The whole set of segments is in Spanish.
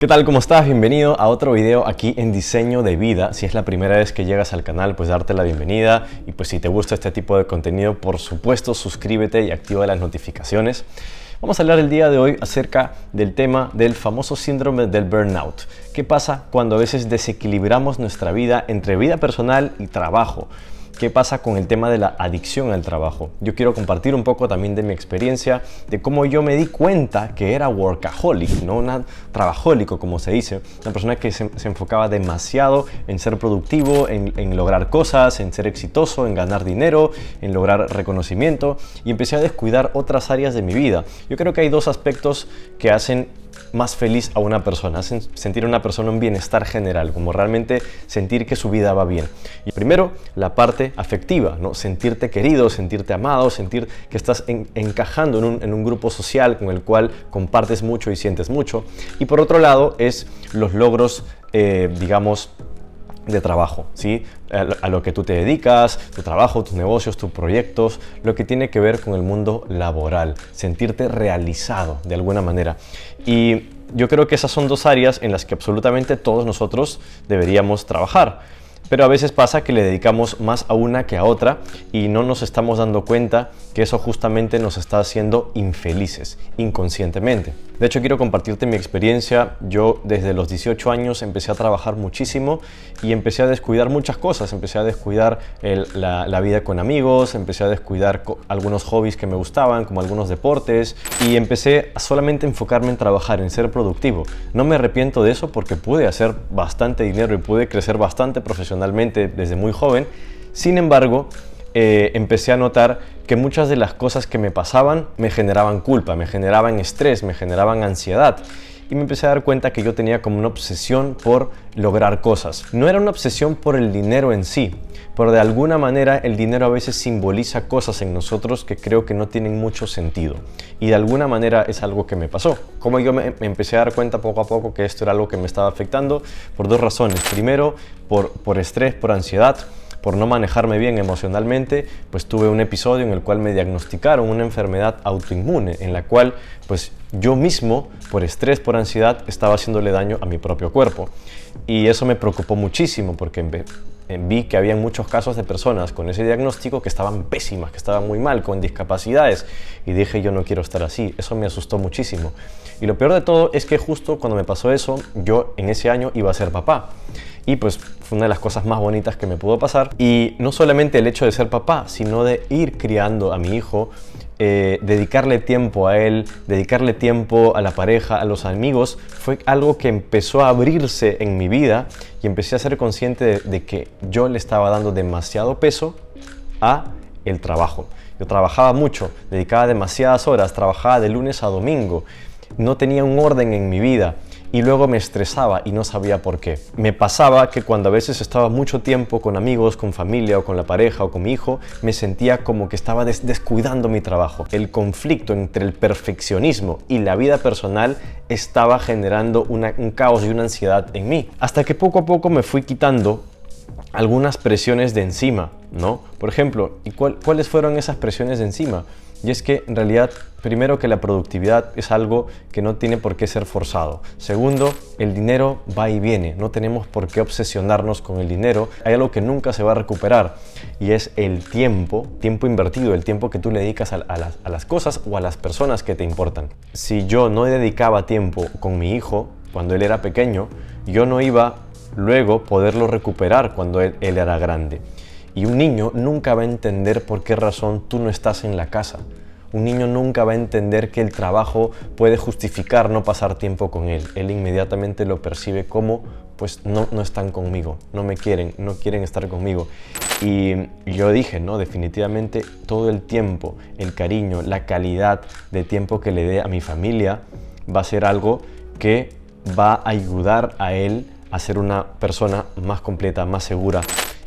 ¿Qué tal? ¿Cómo estás? Bienvenido a otro video aquí en Diseño de Vida. Si es la primera vez que llegas al canal, pues darte la bienvenida. Y pues si te gusta este tipo de contenido, por supuesto, suscríbete y activa las notificaciones. Vamos a hablar el día de hoy acerca del tema del famoso síndrome del burnout. ¿Qué pasa cuando a veces desequilibramos nuestra vida entre vida personal y trabajo? ¿Qué pasa con el tema de la adicción al trabajo? Yo quiero compartir un poco también de mi experiencia, de cómo yo me di cuenta que era workaholic, no una trabajólico como se dice, una persona que se enfocaba demasiado en ser productivo, en lograr cosas, en ser exitoso, en ganar dinero, en lograr reconocimiento, y empecé a descuidar otras áreas de mi vida. Yo creo que hay dos aspectos que hacen más feliz a una persona, hacen sentir a una persona un bienestar general, como realmente sentir que su vida va bien. Y primero, la parte afectiva, ¿no? Sentirte querido, sentirte amado, sentir que estás encajando en un grupo social con el cual compartes mucho y sientes mucho. Y por otro lado, es los logros, digamos, de trabajo, ¿sí? A lo que tú te dedicas, tu trabajo, tus negocios, tus proyectos, lo que tiene que ver con el mundo laboral, sentirte realizado de alguna manera. Y yo creo que esas son dos áreas en las que absolutamente todos nosotros deberíamos trabajar. Pero a veces pasa que le dedicamos más a una que a otra y no nos estamos dando cuenta que eso justamente nos está haciendo infelices, inconscientemente. De hecho, quiero compartirte mi experiencia. Yo desde los 18 años empecé a trabajar muchísimo y empecé a descuidar muchas cosas. Empecé a descuidar la vida con amigos, empecé a descuidar algunos hobbies que me gustaban, como algunos deportes, y empecé a solamente enfocarme en trabajar, en ser productivo. No me arrepiento de eso porque pude hacer bastante dinero y pude crecer bastante profesionalmente desde muy joven. Sin embargo, empecé a notar que muchas de las cosas que me pasaban me generaban culpa, me generaban estrés, me generaban ansiedad. Y me empecé a dar cuenta que yo tenía como una obsesión por lograr cosas. No era una obsesión por el dinero en sí, pero de alguna manera el dinero a veces simboliza cosas en nosotros que creo que no tienen mucho sentido. Y de alguna manera es algo que me pasó. Como yo me empecé a dar cuenta poco a poco que esto era algo que me estaba afectando por dos razones. Primero, por estrés, por ansiedad. Por no manejarme bien emocionalmente, pues tuve un episodio en el cual me diagnosticaron una enfermedad autoinmune, en la cual pues yo mismo, por estrés, por ansiedad, estaba haciéndole daño a mi propio cuerpo. Y eso me preocupó muchísimo porque vi que había muchos casos de personas con ese diagnóstico que estaban pésimas, que estaban muy mal, con discapacidades. Y dije, yo no quiero estar así. Eso me asustó muchísimo. Y lo peor de todo es que justo cuando me pasó eso, yo en ese año iba a ser papá. Y pues fue una de las cosas más bonitas que me pudo pasar. Y no solamente el hecho de ser papá, sino de ir criando a mi hijo, dedicarle tiempo a él, dedicarle tiempo a la pareja, a los amigos, fue algo que empezó a abrirse en mi vida y empecé a ser consciente de que yo le estaba dando demasiado peso a el trabajo. Yo trabajaba mucho, dedicaba demasiadas horas, trabajaba de lunes a domingo, no tenía un orden en mi vida. Y luego me estresaba y no sabía por qué. Me pasaba que cuando a veces estaba mucho tiempo con amigos, con familia o con la pareja o con mi hijo, me sentía como que estaba descuidando mi trabajo. El conflicto entre el perfeccionismo y la vida personal estaba generando un caos y una ansiedad en mí. Hasta que poco a poco me fui quitando algunas presiones de encima, ¿no? Por ejemplo, ¿y cuáles fueron esas presiones de encima? Y es que en realidad, primero, que la productividad es algo que no tiene por qué ser forzado. Segundo, el dinero va y viene, no tenemos por qué obsesionarnos con el dinero. Hay algo que nunca se va a recuperar y es el tiempo invertido, el tiempo que tú le dedicas a las cosas o a las personas que te importan. Si yo no dedicaba tiempo con mi hijo cuando él era pequeño, yo no iba luego poderlo recuperar cuando él era grande. Y un niño nunca va a entender por qué razón tú no estás en la casa. Un niño nunca va a entender que el trabajo puede justificar no pasar tiempo con él. Él inmediatamente lo percibe como, pues no están conmigo, no me quieren, no quieren estar conmigo. Y yo dije, no, definitivamente todo el tiempo, el cariño, la calidad de tiempo que le dé a mi familia va a ser algo que va a ayudar a él a ser una persona más completa, más segura.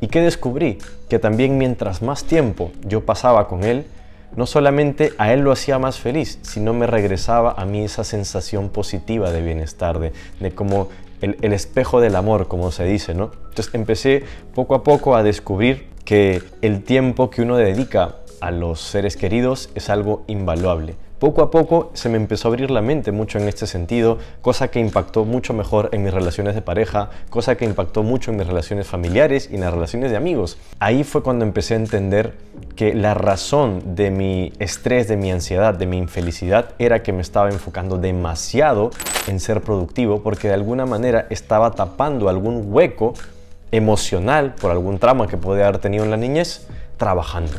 ¿Y qué descubrí? Que también mientras más tiempo yo pasaba con él, no solamente a él lo hacía más feliz, sino me regresaba a mí esa sensación positiva de bienestar, de como el espejo del amor, como se dice, ¿no? Entonces empecé poco a poco a descubrir que el tiempo que uno dedica a los seres queridos es algo invaluable. Poco a poco se me empezó a abrir la mente mucho en este sentido, cosa que impactó mucho mejor en mis relaciones de pareja, cosa que impactó mucho en mis relaciones familiares y en las relaciones de amigos. Ahí fue cuando empecé a entender que la razón de mi estrés, de mi ansiedad, de mi infelicidad era que me estaba enfocando demasiado en ser productivo, porque de alguna manera estaba tapando algún hueco emocional por algún trauma que podía haber tenido en la niñez trabajando,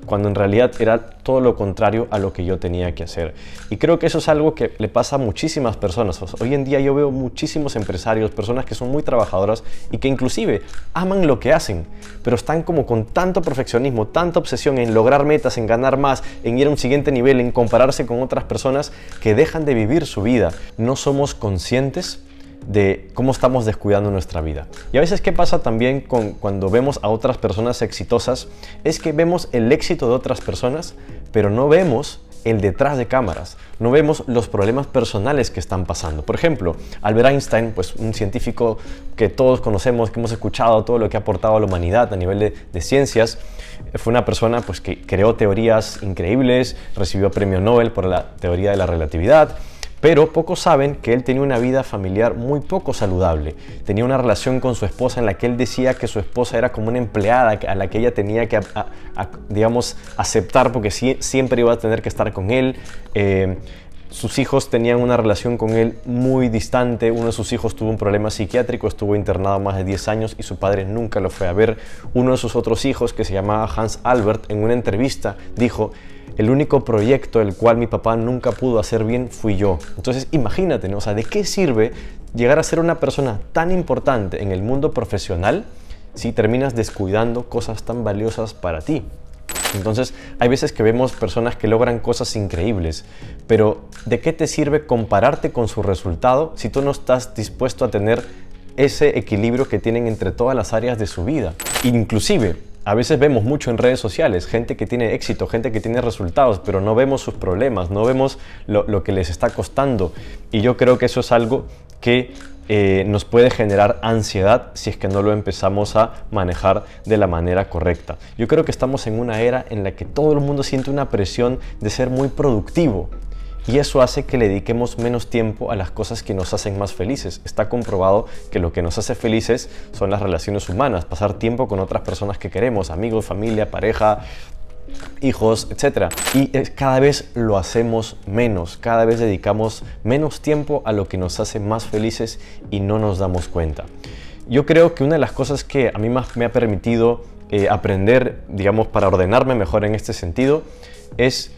cuando en realidad era todo lo contrario a lo que yo tenía que hacer. Y creo que eso es algo que le pasa a muchísimas personas. Hoy en día yo veo muchísimos empresarios, personas que son muy trabajadoras y que inclusive aman lo que hacen, pero están como con tanto perfeccionismo, tanta obsesión en lograr metas, en ganar más, en ir a un siguiente nivel, en compararse con otras personas, que dejan de vivir su vida. No somos conscientes de cómo estamos descuidando nuestra vida. Y a veces, ¿qué pasa también cuando vemos a otras personas exitosas? Es que vemos el éxito de otras personas, pero no vemos el detrás de cámaras, no vemos los problemas personales que están pasando. Por ejemplo, Albert Einstein, pues un científico que todos conocemos, que hemos escuchado todo lo que ha aportado a la humanidad a nivel de ciencias, fue una persona pues, que creó teorías increíbles, recibió premio Nobel por la teoría de la relatividad. Pero pocos saben que él tenía una vida familiar muy poco saludable. Tenía una relación con su esposa en la que él decía que su esposa era como una empleada a la que ella tenía que, digamos, aceptar porque siempre iba a tener que estar con él. Sus hijos tenían una relación con él muy distante. Uno de sus hijos tuvo un problema psiquiátrico, estuvo internado más de 10 años y su padre nunca lo fue a ver. Uno de sus otros hijos, que se llamaba Hans Albert, en una entrevista dijo: el único proyecto el cual mi papá nunca pudo hacer bien fui yo. Entonces imagínate, ¿no? O sea, ¿de qué sirve llegar a ser una persona tan importante en el mundo profesional si terminas descuidando cosas tan valiosas para ti? Entonces hay veces que vemos personas que logran cosas increíbles, pero ¿de qué te sirve compararte con su resultado si tú no estás dispuesto a tener ese equilibrio que tienen entre todas las áreas de su vida? Inclusive, a veces vemos mucho en redes sociales, gente que tiene éxito, gente que tiene resultados, pero no vemos sus problemas, no vemos lo que les está costando. Y yo creo que eso es algo que nos puede generar ansiedad si es que no lo empezamos a manejar de la manera correcta. Yo creo que estamos en una era en la que todo el mundo siente una presión de ser muy productivo. Y eso hace que le dediquemos menos tiempo a las cosas que nos hacen más felices. Está comprobado que lo que nos hace felices son las relaciones humanas, pasar tiempo con otras personas que queremos, amigos, familia, pareja, hijos, etc. Y cada vez lo hacemos menos, cada vez dedicamos menos tiempo a lo que nos hace más felices y no nos damos cuenta. Yo creo que una de las cosas que a mí más me ha permitido aprender, digamos, para ordenarme mejor en este sentido, es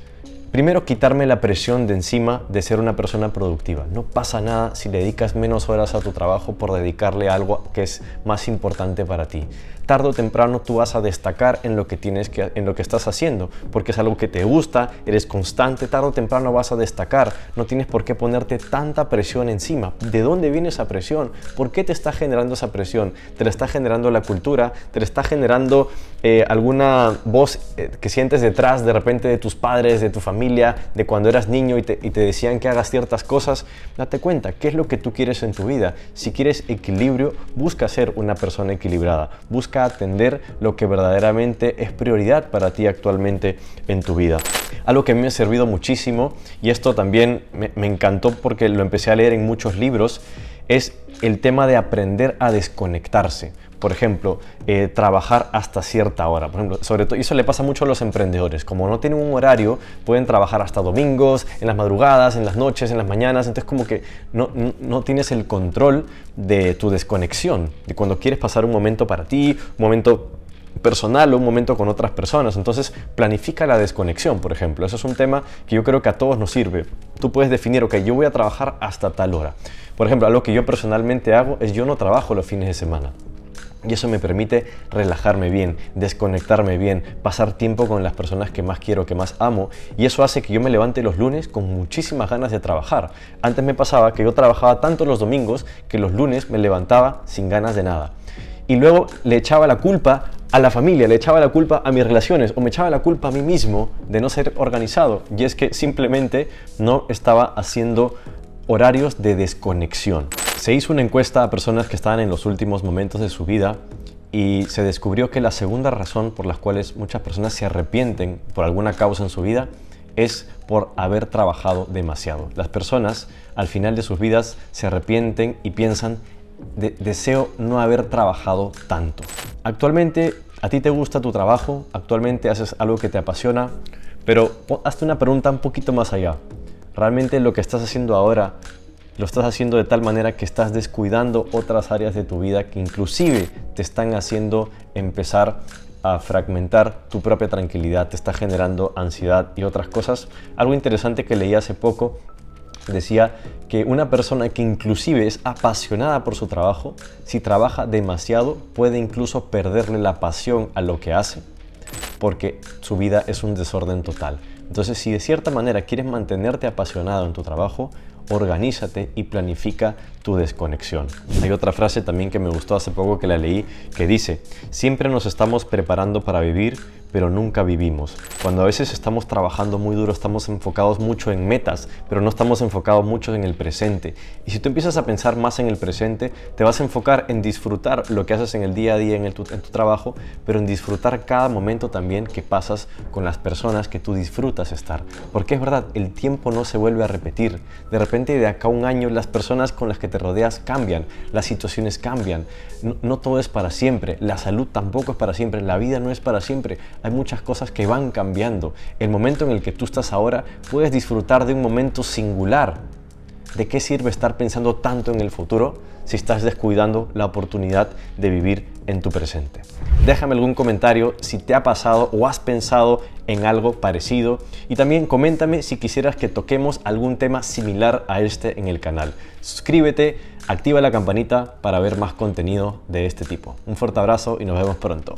primero quitarme la presión de encima de ser una persona productiva. No pasa nada si le dedicas menos horas a tu trabajo por dedicarle a algo que es más importante para ti. Tarde o temprano tú vas a destacar en lo que estás haciendo, porque es algo que te gusta, eres constante, tarde o temprano vas a destacar. No tienes por qué ponerte tanta presión encima. ¿De dónde viene esa presión? ¿Por qué te está generando esa presión? ¿Te la está generando la cultura? ¿Te la está generando alguna voz que sientes detrás de repente de tus padres, de tu familia, de cuando eras niño y te decían que hagas ciertas cosas? Date cuenta, ¿qué es lo que tú quieres en tu vida? Si quieres equilibrio, busca ser una persona equilibrada. Busca atender lo que verdaderamente es prioridad para ti actualmente en tu vida. Algo que a mí me ha servido muchísimo, y esto también me encantó porque lo empecé a leer en muchos libros, es el tema de aprender a desconectarse. Por ejemplo, trabajar hasta cierta hora. Por ejemplo, sobre todo, y eso le pasa mucho a los emprendedores. Como no tienen un horario, pueden trabajar hasta domingos, en las madrugadas, en las noches, en las mañanas. Entonces como que no tienes el control de tu desconexión, de cuando quieres pasar un momento para ti, un momento personal o un momento con otras personas. Entonces planifica la desconexión, por ejemplo. Eso es un tema que yo creo que a todos nos sirve. Tú puedes definir, ok, yo voy a trabajar hasta tal hora. Por ejemplo, algo que yo personalmente hago es yo no trabajo los fines de semana. Y eso me permite relajarme bien, desconectarme bien, pasar tiempo con las personas que más quiero, que más amo. Y eso hace que yo me levante los lunes con muchísimas ganas de trabajar. Antes me pasaba que yo trabajaba tanto los domingos que los lunes me levantaba sin ganas de nada. Y luego le echaba la culpa a la familia, le echaba la culpa a mis relaciones o me echaba la culpa a mí mismo de no ser organizado. Y es que simplemente no estaba haciendo horarios de desconexión. Se hizo una encuesta a personas que estaban en los últimos momentos de su vida y se descubrió que la segunda razón por las cuales muchas personas se arrepienten por alguna causa en su vida es por haber trabajado demasiado. Las personas al final de sus vidas se arrepienten y piensan: deseo no haber trabajado tanto. Actualmente, ¿a ti te gusta tu trabajo? ¿Actualmente haces algo que te apasiona? Pero hazte una pregunta un poquito más allá. ¿Realmente lo que estás haciendo ahora lo estás haciendo de tal manera que estás descuidando otras áreas de tu vida que inclusive te están haciendo empezar a fragmentar tu propia tranquilidad, te está generando ansiedad y otras cosas? Algo interesante que leí hace poco decía que una persona que inclusive es apasionada por su trabajo, si trabaja demasiado, puede incluso perderle la pasión a lo que hace, porque su vida es un desorden total. Entonces, si de cierta manera quieres mantenerte apasionado en tu trabajo, organízate y planifica tu desconexión. Hay otra frase también que me gustó hace poco que la leí, que dice: siempre nos estamos preparando para vivir, pero nunca vivimos. Cuando a veces estamos trabajando muy duro, estamos enfocados mucho en metas, pero no estamos enfocados mucho en el presente. Y si tú empiezas a pensar más en el presente, te vas a enfocar en disfrutar lo que haces en el día a día en tu trabajo, pero en disfrutar cada momento también que pasas con las personas que tú disfrutas estar. Porque es verdad, el tiempo no se vuelve a repetir. De repente, de acá a un año, las personas con las que te rodeas cambian, las situaciones cambian. No todo es para siempre, la salud tampoco es para siempre, la vida no es para siempre. Hay muchas cosas que van cambiando. El momento en el que tú estás ahora, puedes disfrutar de un momento singular. ¿De qué sirve estar pensando tanto en el futuro si estás descuidando la oportunidad de vivir en tu presente? Déjame algún comentario si te ha pasado o has pensado en algo parecido, y también coméntame si quisieras que toquemos algún tema similar a este en el canal. Suscríbete, activa la campanita para ver más contenido de este tipo. Un fuerte abrazo y nos vemos pronto.